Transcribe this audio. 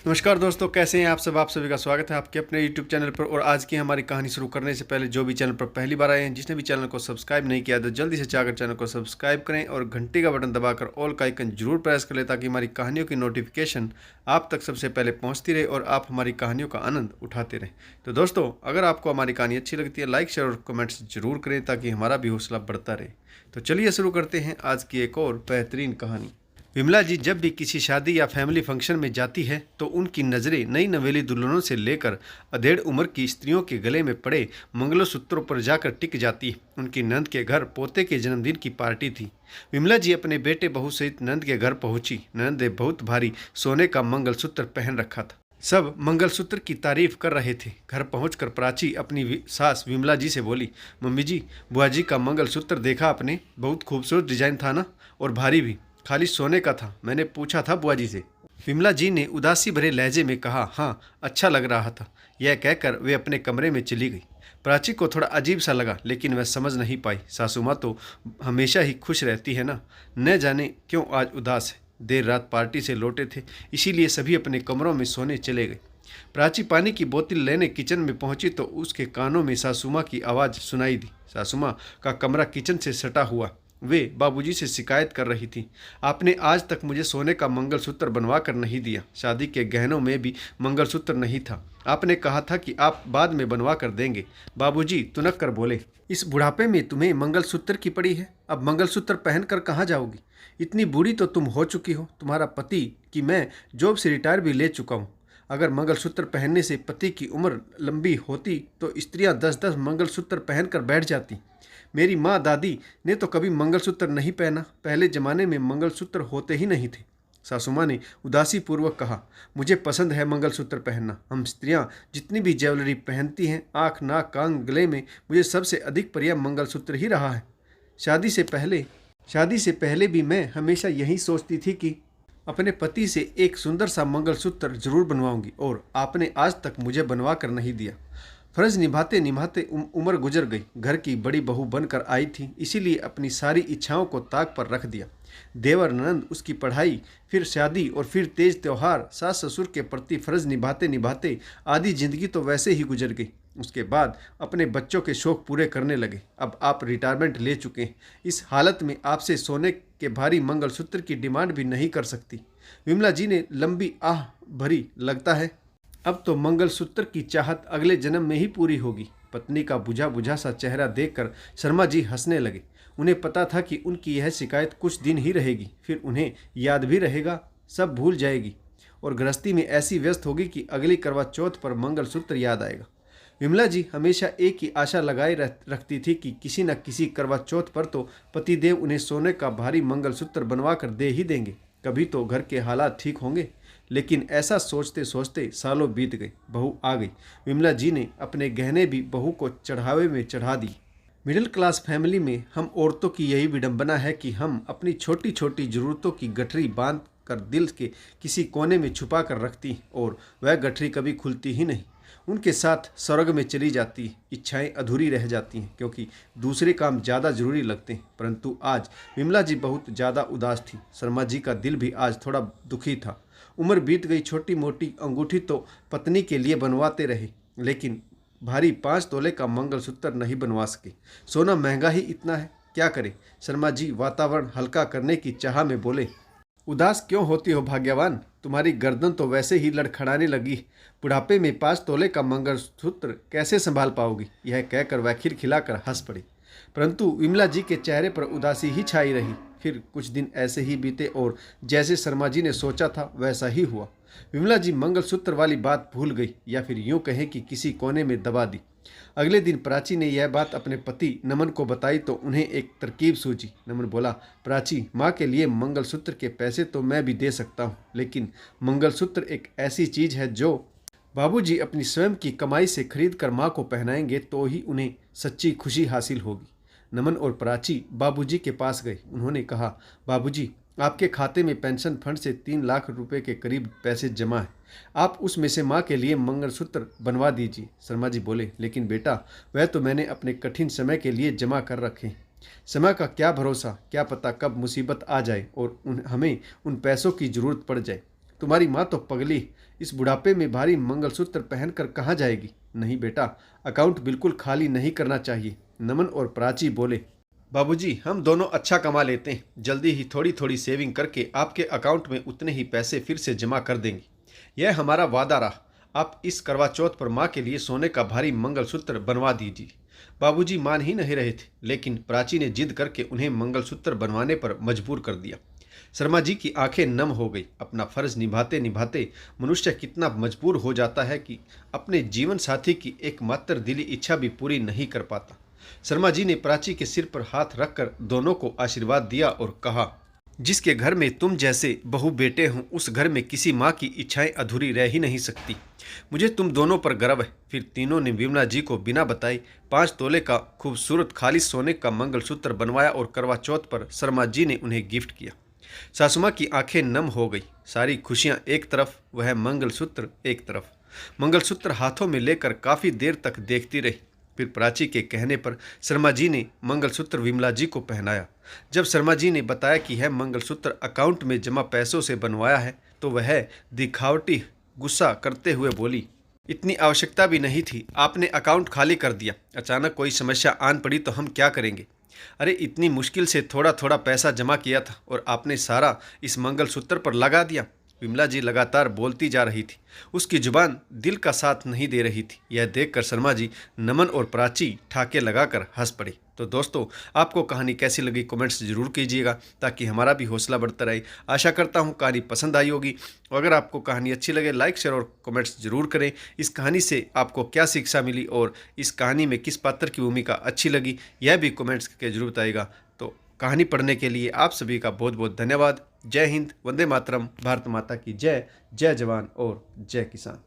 नमस्कार दोस्तों, कैसे हैं आप सब। आप सभी का स्वागत है आपके अपने YouTube चैनल पर। और आज की हमारी कहानी शुरू करने से पहले जो भी चैनल पर पहली बार आए हैं, जिसने भी चैनल को सब्सक्राइब नहीं किया तो जल्दी से जाकर चैनल को सब्सक्राइब करें और घंटी का बटन दबाकर ऑल का आइकन जरूर प्रेस कर लें, ताकि हमारी कहानियों की नोटिफिकेशन आप तक सबसे पहले पहुँचती रहे और आप हमारी कहानियों का आनंद उठाते रहें। तो दोस्तों, अगर आपको हमारी कहानी अच्छी लगती है, लाइक शेयर और कमेंट्स जरूर करें, ताकि हमारा भी हौसला बढ़ता रहे। तो चलिए शुरू करते हैं आज की एक और बेहतरीन कहानी। विमला जी जब भी किसी शादी या फैमिली फंक्शन में जाती है तो उनकी नज़रें नई नवेली दुल्हनों से लेकर अधेड़ उम्र की स्त्रियों के गले में पड़े मंगलसूत्रों पर जाकर टिक जाती है। उनकी नंद के घर पोते के जन्मदिन की पार्टी थी। विमला जी अपने बेटे बहू सहित नंद के घर पहुंची। नंद ने बहुत भारी सोने का मंगलसूत्र पहन रखा था। सब मंगलसूत्र की तारीफ कर रहे थे। घर पहुंचकर प्राची अपनी सास विमला जी से बोली, मम्मी जी, बुआ जी का मंगलसूत्र देखा आपने? बहुत खूबसूरत डिजाइन था ना, और भारी भी, खाली सोने का था। मैंने पूछा था बुआ जी से। विमला जी ने उदासी भरे लहजे में कहा, हाँ, अच्छा लग रहा था। यह कहकर वे अपने कमरे में चली गई। प्राची को थोड़ा अजीब सा लगा, लेकिन वह समझ नहीं पाई। सासू माँ तो हमेशा ही खुश रहती है ना, न जाने क्यों आज उदास है। देर रात पार्टी से लौटे थे, इसीलिए सभी अपने कमरों में सोने चले गए। प्राची पानी की बोतल लेने किचन में पहुंची तो उसके कानों में सासू माँ की आवाज़ सुनाई दी। सासू माँ का कमरा किचन से सटा हुआ। वे बाबूजी से शिकायत कर रही थी, आपने आज तक मुझे सोने का मंगलसूत्र बनवा कर नहीं दिया। शादी के गहनों में भी मंगलसूत्र नहीं था। आपने कहा था कि आप बाद में बनवा कर देंगे। बाबूजी तुनक कर बोले, इस बुढ़ापे में तुम्हें मंगलसूत्र की पड़ी है? अब मंगलसूत्र पहन कर कहाँ जाओगी? इतनी बूढ़ी तो तुम हो चुकी हो। तुम्हारा पति कि मैं जॉब से रिटायर भी ले चुका हूँ। अगर मंगलसूत्र पहनने से पति की उम्र लंबी होती तो स्त्रियां 10-10 मंगलसूत्र पहनकर बैठ जाती। मेरी माँ दादी ने तो कभी मंगलसूत्र नहीं पहना। पहले ज़माने में मंगलसूत्र होते ही नहीं थे। सासू माँ ने उदासी पूर्वक कहा, मुझे पसंद है मंगलसूत्र पहनना। हम स्त्रियाँ जितनी भी ज्वेलरी पहनती हैं, आँख, नाक, कान, गले में, मुझे सबसे अधिक प्रिय मंगलसूत्र ही रहा है। शादी से पहले भी मैं हमेशा यही सोचती थी कि अपने पति से एक सुंदर सा मंगलसूत्र जरूर बनवाऊंगी, और आपने आज तक मुझे बनवा कर नहीं दिया। फर्ज निभाते निभाते उम्र गुजर गई। घर की बड़ी बहू बनकर आई थी, इसीलिए अपनी सारी इच्छाओं को ताक पर रख दिया। देवर ननद, उसकी पढ़ाई, फिर शादी और फिर तेज त्योहार। सास ससुर के प्रति फर्ज निभाते निभाते आधी जिंदगी तो वैसे ही गुजर गई। उसके बाद अपने बच्चों के शौक पूरे करने लगे। अब आप रिटायरमेंट ले चुके हैं। इस हालत में आपसे सोने के भारी मंगलसूत्र की डिमांड भी नहीं कर सकती। विमला जी ने लंबी आह भरी, लगता है अब तो मंगलसूत्र की चाहत अगले जन्म में ही पूरी होगी। पत्नी का बुझा बुझा सा चेहरा देखकर शर्मा जी हंसने लगे। उन्हें पता था कि उनकी यह शिकायत कुछ दिन ही रहेगी, फिर उन्हें याद भी रहेगा, सब भूल जाएगी और गृहस्थी में ऐसी व्यस्त होगी कि अगली करवा चौथ पर मंगलसूत्र याद आएगा। विमला जी हमेशा एक ही आशा लगाए रखती थी कि किसी न किसी करवा चौथ पर तो पतिदेव उन्हें सोने का भारी मंगलसूत्र बनवा कर दे ही देंगे। कभी तो घर के हालात ठीक होंगे। लेकिन ऐसा सोचते सोचते सालों बीत गए। बहू आ गई। विमला जी ने अपने गहने भी बहू को चढ़ावे में चढ़ा दी। मिडिल क्लास फैमिली में हम औरतों की यही विडंबना है कि हम अपनी छोटी छोटी ज़रूरतों की गठरी बांध कर दिल के किसी कोने में छुपा कर रखती हैं, और वह गठरी कभी खुलती ही नहीं। उनके साथ स्वर्ग में चली जाती है। इच्छाएं अधूरी रह जाती हैं क्योंकि दूसरे काम ज़्यादा जरूरी लगते हैं। परंतु आज विमला जी बहुत ज़्यादा उदास थी। शर्मा जी का दिल भी आज थोड़ा दुखी था। उम्र बीत गई। छोटी मोटी अंगूठी तो पत्नी के लिए बनवाते रहे, लेकिन भारी 5 तोले का मंगलसूत्र नहीं बनवा सके। सोना महंगा ही इतना है, क्या करे। शर्मा जी वातावरण हल्का करने की चाह में बोले, उदास क्यों होती हो भाग्यवान? तुम्हारी गर्दन तो वैसे ही लड़खड़ाने लगी। बुढ़ापे में 5 तोले का मंगलसूत्र कैसे संभाल पाओगी? यह कहकर वह खिलखिलाकर हंस पड़ी। परंतु विमला जी के चेहरे पर उदासी ही छाई रही। फिर कुछ दिन ऐसे ही बीते और जैसे शर्मा जी ने सोचा था वैसा ही हुआ। विमला जी मंगलसूत्र वाली बात भूल गई, या फिर यूं कहें कि किसी कोने में दबा दी। अगले दिन प्राची ने यह बात अपने पति नमन को बताई तो उन्हें एक तरकीब सूझी। नमन बोला, प्राची, माँ के लिए मंगलसूत्र के पैसे तो मैं भी दे सकता हूँ, लेकिन मंगलसूत्र एक ऐसी चीज़ है जो बाबूजी अपनी स्वयं की कमाई से खरीद कर माँ को पहनाएंगे तो ही उन्हें सच्ची खुशी हासिल होगी। नमन और प्राची बाबूजी के पास गए। उन्होंने कहा, बाबूजी, आपके खाते में पेंशन फंड से 3 लाख रुपए के करीब पैसे जमा है। आप उसमें से माँ के लिए मंगलसूत्र बनवा दीजिए। शर्मा जी बोले, लेकिन बेटा, वह तो मैंने अपने कठिन समय के लिए जमा कर रखे हैं। समय का क्या भरोसा, क्या पता कब मुसीबत आ जाए और हमें उन पैसों की ज़रूरत पड़ जाए। तुम्हारी माँ तो पगली, इस बुढ़ापे में भारी मंगलसूत्र पहनकर कहाँ जाएगी। नहीं बेटा, अकाउंट बिल्कुल खाली नहीं करना चाहिए। नमन और प्राची बोले, बाबूजी हम दोनों अच्छा कमा लेते हैं, जल्दी ही थोड़ी थोड़ी सेविंग करके आपके अकाउंट में उतने ही पैसे फिर से जमा कर देंगे। यह हमारा वादा रहा। आप इस करवा चौथ पर माँ के लिए सोने का भारी मंगलसूत्र बनवा दीजिए। बाबूजी मान ही नहीं रहे थे, लेकिन प्राची ने जिद करके उन्हें मंगलसूत्र बनवाने पर मजबूर कर दिया। शर्मा जी की आंखें नम हो गई। अपना फर्ज निभाते निभाते मनुष्य कितना मजबूर हो जाता है कि अपने जीवन साथी की एकमात्र दिली इच्छा भी पूरी नहीं कर पाता। शर्मा जी ने प्राची के सिर पर हाथ रखकर दोनों को आशीर्वाद दिया और कहा, जिसके घर में तुम जैसे बहू बेटे हों, उस घर में किसी माँ की इच्छाएं अधूरी रह ही नहीं सकती। मुझे तुम दोनों पर गर्व है। फिर तीनों ने विमला जी को बिना बताए 5 तोले का खूबसूरत खालिश सोने का मंगलसूत्र बनवाया और करवा चौथ पर शर्मा जी ने उन्हें गिफ्ट किया। सासुमा की आंखें नम हो गई। सारी खुशियां एक तरफ, वह मंगलसूत्र एक तरफ। मंगलसूत्र हाथों में लेकर काफ़ी देर तक देखती रही। फिर प्राची के कहने पर शर्मा जी ने मंगलसूत्र विमला जी को पहनाया। जब शर्मा जी ने बताया कि यह मंगलसूत्र अकाउंट में जमा पैसों से बनवाया है, तो वह दिखावटी गुस्सा करते हुए बोली, इतनी आवश्यकता भी नहीं थी, आपने अकाउंट खाली कर दिया। अचानक कोई समस्या आन पड़ी तो हम क्या करेंगे। अरे इतनी मुश्किल से थोड़ा थोड़ा पैसा जमा किया था और आपने सारा इस मंगलसूत्र पर लगा दिया। विमला जी लगातार बोलती जा रही थी। उसकी जुबान दिल का साथ नहीं दे रही थी। यह देखकर शर्मा जी, नमन और प्राची ठाके लगाकर हंस पड़ी। तो दोस्तों, आपको कहानी कैसी लगी कमेंट्स जरूर कीजिएगा, ताकि हमारा भी हौसला बढ़ता रहे। आशा करता हूँ कहानी पसंद आई होगी। और अगर आपको कहानी अच्छी लगे, लाइक शेयर और कमेंट्स जरूर करें। इस कहानी से आपको क्या शिक्षा मिली और इस कहानी में किस पात्र की भूमिका अच्छी लगी, यह भी कमेंट्स के जरूर बताइएगा। तो कहानी पढ़ने के लिए आप सभी का बहुत बहुत धन्यवाद। जय हिंद, वंदे मातरम, भारत माता की जय। जय जवान और जय किसान।